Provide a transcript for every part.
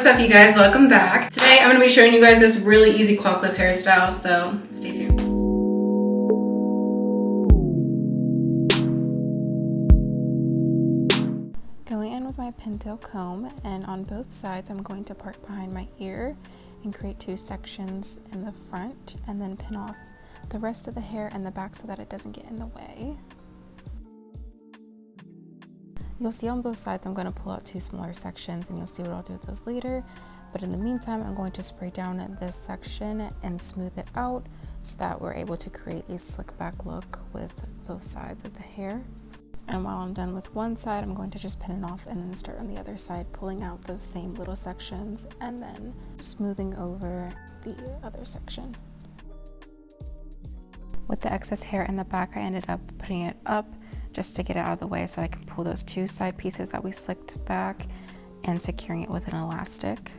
What's up, you guys? Welcome back. Today I'm going to be showing you guys this really easy claw clip hairstyle, so stay tuned. Going in with my Pintail comb, and on both sides I'm going to part behind my ear and create two sections in the front and then pin off the rest of the hair in the back so that it doesn't get in the way. You'll see on both sides I'm going to pull out two smaller sections, and you'll see what I'll do with those later. But in the meantime, I'm going to spray down this section and smooth it out so that we're able to create a slick back look with both sides of the hair. And while I'm done with one side, I'm going to just pin it off and then start on the other side, pulling out those same little sections and then smoothing over the other section. With the excess hair in the back, I ended up putting it up just to get it out of the way so I can pull those two side pieces that we slicked back and securing it with an elastic.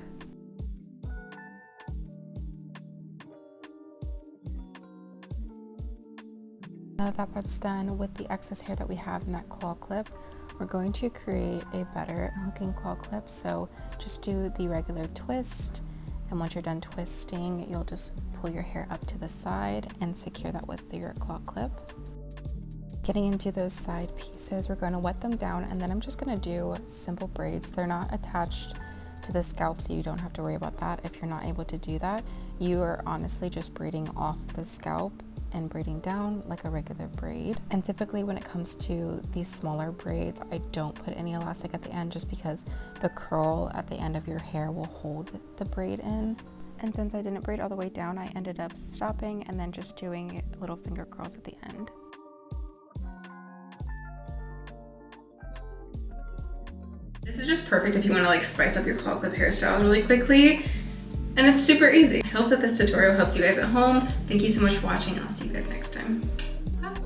Now that part's done, with the excess hair that we have in that claw clip, we're going to create a better looking claw clip. So just do the regular twist, and once you're done twisting, you'll just pull your hair up to the side and secure that with your claw clip. Getting into those side pieces, we're going to wet them down, and then I'm just going to do simple braids. They're not attached to the scalp, so you don't have to worry about that. If you're not able to do that, you are honestly just braiding off the scalp and braiding down like a regular braid. And typically when it comes to these smaller braids, I don't put any elastic at the end just because the curl at the end of your hair will hold the braid in. And since I didn't braid all the way down, I ended up stopping and then just doing little finger curls at the end. This is just perfect if you want to like spice up your claw clip hairstyle really quickly, and it's super easy. I hope that this tutorial helps you guys at home. Thank you so much for watching, and I'll see you guys next time. Bye.